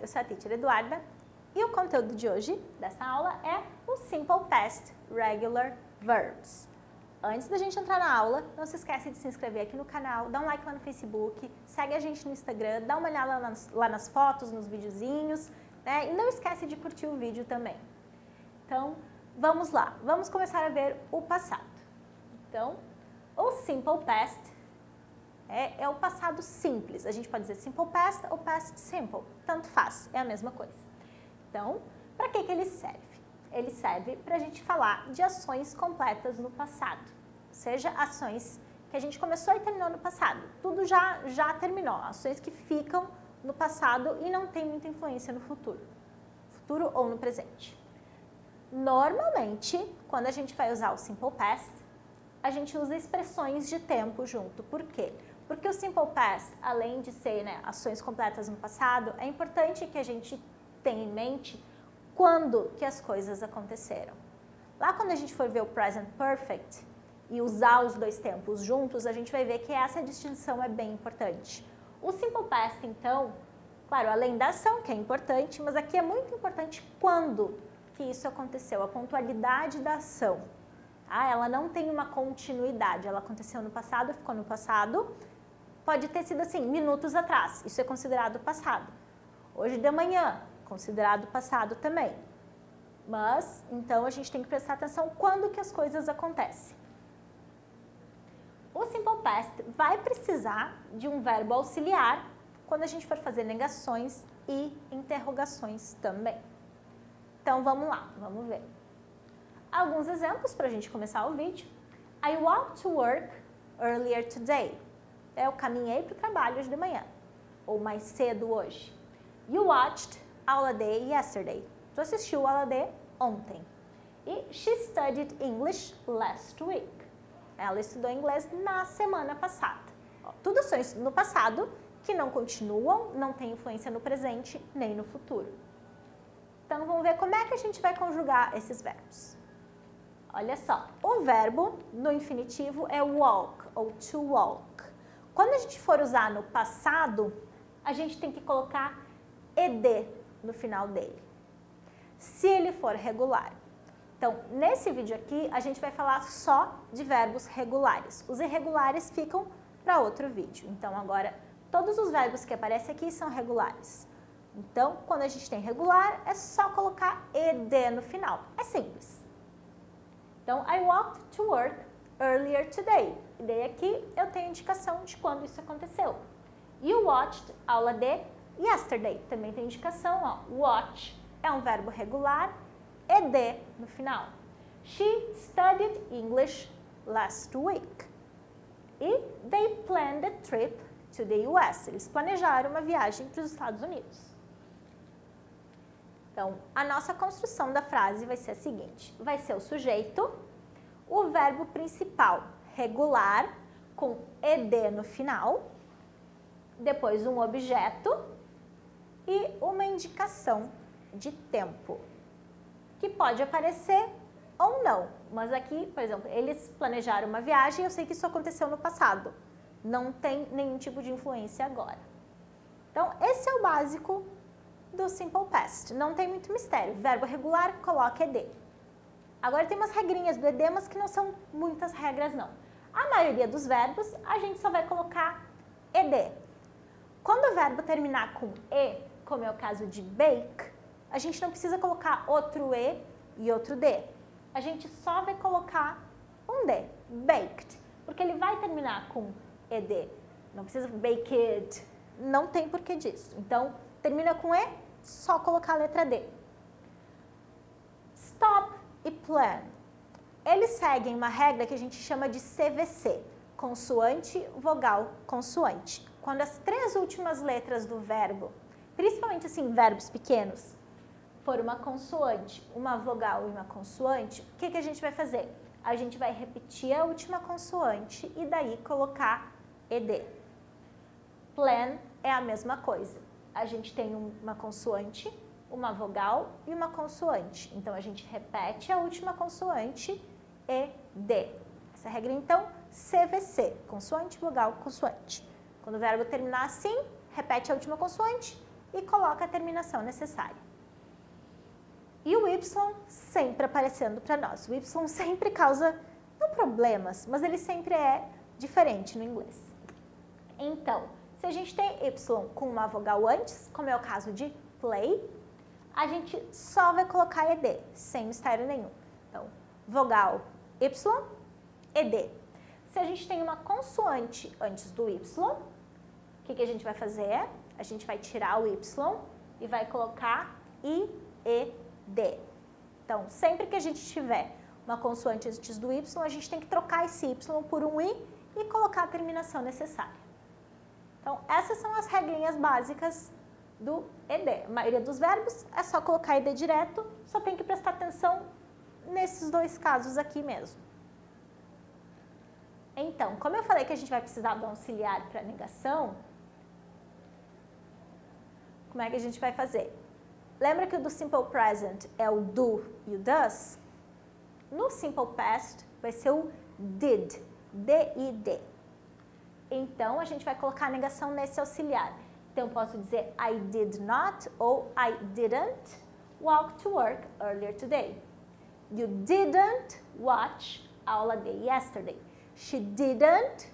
Eu sou a Teacher Eduarda e o conteúdo de hoje, dessa aula, é o Simple Past Regular Verbs. Antes da gente entrar na aula, não se esquece de se inscrever aqui no canal, dá um like lá no Facebook, segue a gente no Instagram, dá uma olhada lá nas fotos, nos videozinhos, né? E não esquece de curtir o vídeo também. Então, vamos lá, vamos começar a ver o passado. Então, o Simple Past é o passado simples. A gente pode dizer Simple Past ou Past Simple, tanto faz, é a mesma coisa. Então, para que ele serve? Ele serve para a gente falar de ações completas no passado, ou seja, ações que a gente começou e terminou no passado. Tudo já terminou, ações que ficam no passado e não tem muita influência no futuro ou no presente. Normalmente, quando a gente vai usar o Simple Past, a gente usa expressões de tempo junto. Por quê? Porque o Simple Past, além de ser, né, ações completas no passado, é importante que a gente tenha em mente quando que as coisas aconteceram. Lá quando a gente for ver o Present Perfect e usar os dois tempos juntos, a gente vai ver que essa distinção é bem importante. O Simple Past, então, claro, além da ação, que é importante, mas aqui é muito importante quando que isso aconteceu, a pontualidade da ação. Ah, ela não tem uma continuidade, ela aconteceu no passado, ficou no passado, pode ter sido assim, minutos atrás, isso é considerado passado. Hoje de manhã, considerado passado também. Mas, então, a gente tem que prestar atenção quando que as coisas acontecem. O Simple Past vai precisar de um verbo auxiliar quando a gente for fazer negações e interrogações também. Então, vamos lá, vamos ver. Alguns exemplos para a gente começar o vídeo. I walked to work earlier today. Eu caminhei para o trabalho hoje de manhã, ou mais cedo hoje. You watched Holiday yesterday. Tu assistiu Holiday ontem. E she studied English last week. Ela estudou inglês na semana passada. Ó, tudo ações no passado que não continuam, não têm influência no presente nem no futuro. Então, vamos ver como é que a gente vai conjugar esses verbos. Olha só, o verbo no infinitivo é walk ou to walk. Quando a gente for usar no passado, a gente tem que colocar ed no final dele, se ele for regular. Então, nesse vídeo aqui, a gente vai falar só de verbos regulares. Os irregulares ficam para outro vídeo. Então, agora, todos os verbos que aparecem aqui são regulares. Então, quando a gente tem regular, é só colocar ed no final. É simples. Então, I walked to work earlier today. E daí aqui eu tenho indicação de quando isso aconteceu. You watched aula de yesterday. Também tem indicação, ó. Watch é um verbo regular, ed no final. She studied English last week. E they planned a trip to the US. Eles planejaram uma viagem para os Estados Unidos. Então, a nossa construção da frase vai ser a seguinte. Vai ser o sujeito, o verbo principal regular, com ed no final, depois um objeto e uma indicação de tempo, que pode aparecer ou não. Mas aqui, por exemplo, eles planejaram uma viagem, eu sei que isso aconteceu no passado. Não tem nenhum tipo de influência agora. Então, esse é o básico do Simple Past. Não tem muito mistério. Verbo regular, coloca ed. Agora tem umas regrinhas do ed, mas que não são muitas regras, não. A maioria dos verbos, a gente só vai colocar ed. Quando o verbo terminar com e, como é o caso de bake, a gente não precisa colocar outro e e outro d. A gente só vai colocar um d, baked, porque ele vai terminar com ed. Não precisa baked, não tem porquê disso. Então, termina com e, só colocar a letra d. Stop e plan. Eles seguem uma regra que a gente chama de CVC, consoante, vogal, consoante. Quando as três últimas letras do verbo, principalmente assim, verbos pequenos, for uma consoante, uma vogal e uma consoante, o que a gente vai fazer? A gente vai repetir a última consoante e daí colocar ed. Plan é a mesma coisa. A gente tem uma consoante, uma vogal e uma consoante. Então, a gente repete a última consoante, ed. Essa regra, então, CVC, consoante, vogal, consoante. Quando o verbo terminar assim, repete a última consoante e coloca a terminação necessária. E o Y sempre aparecendo para nós. O Y sempre causa, não problemas, mas ele sempre é diferente no inglês. Então, se a gente tem Y com uma vogal antes, como é o caso de play, a gente só vai colocar ED, sem mistério nenhum. Então, vogal Y, ED. Se a gente tem uma consoante antes do Y, o que a gente vai fazer? A gente vai tirar o Y e vai colocar IED. Então, sempre que a gente tiver uma consoante antes do Y, a gente tem que trocar esse Y por um I e colocar a terminação necessária. Então, essas são as regrinhas básicas do ED. A maioria dos verbos é só colocar ED direto, só tem que prestar atenção nesses dois casos aqui mesmo. Então, como eu falei que a gente vai precisar do auxiliar para negação, como é que a gente vai fazer? Lembra que o do Simple Present é o do e o does? No Simple Past vai ser o did, D-I-D. Então, a gente vai colocar a negação nesse auxiliar. Então, eu posso dizer I did not ou I didn't walk to work earlier today. You didn't watch aula de yesterday. She didn't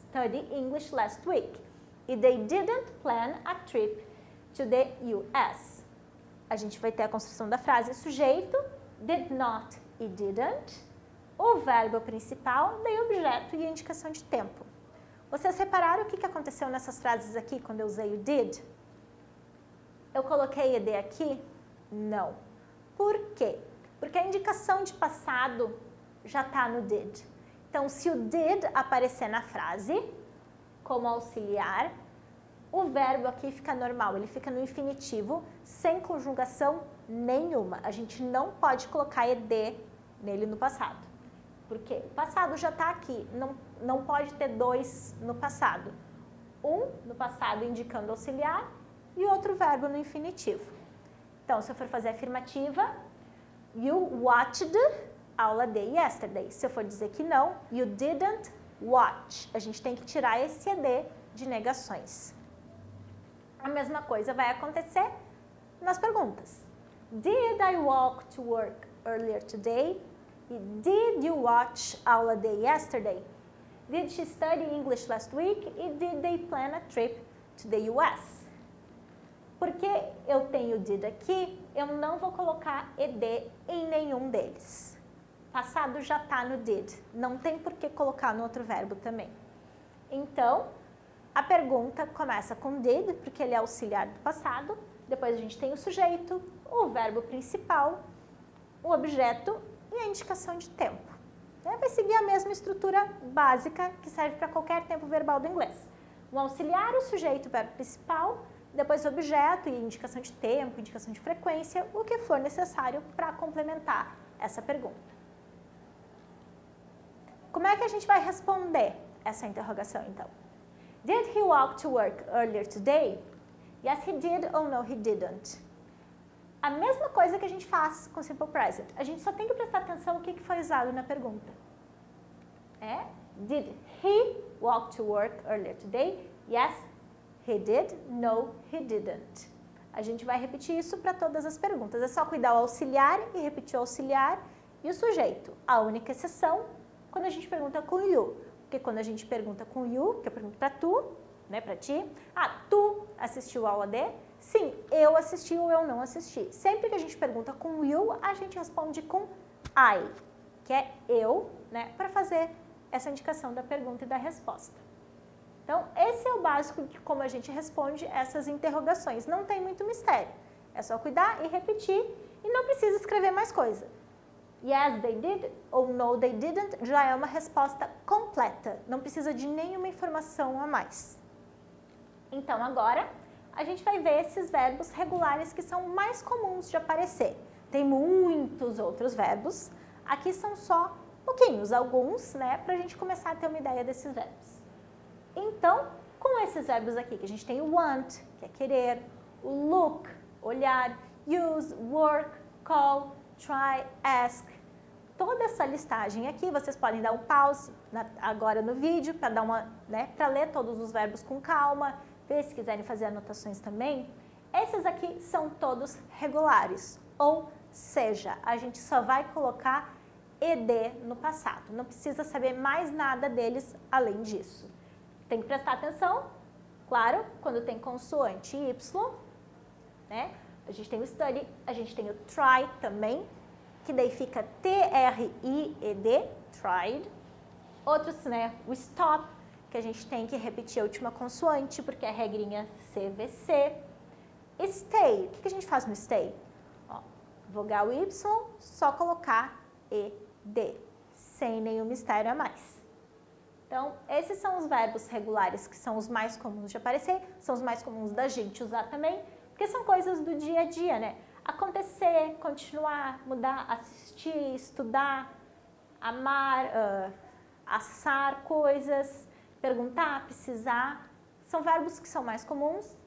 study English last week. E they didn't plan a trip to the US. A gente vai ter a construção da frase sujeito, did not e didn't, o verbo principal, daí o objeto e a indicação de tempo. Vocês repararam o que aconteceu nessas frases aqui quando eu usei o did? Eu coloquei ED aqui? Não. Por quê? Porque a indicação de passado já está no did. Então, se o did aparecer na frase, como auxiliar, o verbo aqui fica normal, ele fica no infinitivo, sem conjugação nenhuma. A gente não pode colocar ED nele no passado. Porque o passado já está aqui, não pode ter dois no passado. Um no passado indicando auxiliar e outro verbo no infinitivo. Então, se eu for fazer afirmativa, you watched aula de yesterday. Se eu for dizer que não, you didn't watch. A gente tem que tirar esse ED de negações. A mesma coisa vai acontecer nas perguntas. Did I walk to work earlier today? E did you watch aula de yesterday? Did she study English last week? E did they plan a trip to the US? Porque eu tenho did aqui, eu não vou colocar ED em nenhum deles. Passado já está no did, não tem por que colocar no outro verbo também. Então, a pergunta começa com did, porque ele é auxiliar do passado, depois a gente tem o sujeito, o verbo principal, o objeto e a indicação de tempo. Vai seguir a mesma estrutura básica que serve para qualquer tempo verbal do inglês. O auxiliar, o sujeito, o verbo principal, depois o objeto e indicação de tempo, indicação de frequência, o que for necessário para complementar essa pergunta. Como é que a gente vai responder essa interrogação, então? Did he walk to work earlier today? Yes, he did or no, he didn't. A mesma coisa que a gente faz com Simple Present. A gente só tem que prestar atenção no que foi usado na pergunta. Did he walk to work earlier today? Yes, he did. No, he didn't. A gente vai repetir isso para todas as perguntas. É só cuidar o auxiliar e repetir o auxiliar e o sujeito. A única exceção quando a gente pergunta com you. Porque quando a gente pergunta com you, que eu pergunto para tu, para ti, tu assistiu a aula de? Sim, eu assisti ou eu não assisti. Sempre que a gente pergunta com you, a gente responde com I, que é eu, para fazer essa indicação da pergunta e da resposta. Então, esse é o básico de como a gente responde essas interrogações. Não tem muito mistério. É só cuidar e repetir e não precisa escrever mais coisa. Yes, they did ou no, they didn't já é uma resposta completa. Não precisa de nenhuma informação a mais. Então, agora, a gente vai ver esses verbos regulares que são mais comuns de aparecer. Tem muitos outros verbos. Aqui são só pouquinhos, alguns, para a gente começar a ter uma ideia desses verbos. Então, com esses verbos aqui, que a gente tem o want, que é querer, o look, olhar, use, work, call, try, ask. Toda essa listagem aqui, vocês podem dar um pause agora no vídeo para dar para ler todos os verbos com calma, ver se quiserem fazer anotações também. Esses aqui são todos regulares, ou seja, a gente só vai colocar ED no passado. Não precisa saber mais nada deles além disso. Tem que prestar atenção, claro, quando tem consoante Y, né? A gente tem o study, a gente tem o try também, que daí fica T-R-I-E-D, tried. Outros, né, o stop, que a gente tem que repetir a última consoante, porque é regrinha CVC. Stay, o que a gente faz no stay? Ó, vogal Y, só colocar ED, sem nenhum mistério a mais. Então, esses são os verbos regulares que são os mais comuns de aparecer, são os mais comuns da gente usar também, porque são coisas do dia a dia, né? Acontecer, continuar, mudar, assistir, estudar, amar, assar coisas, perguntar, precisar. São verbos que são mais comuns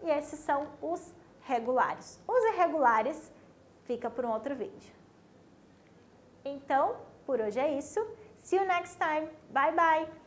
e esses são os regulares. Os irregulares fica por um outro vídeo. Então, por hoje é isso. See you next time. Bye, bye.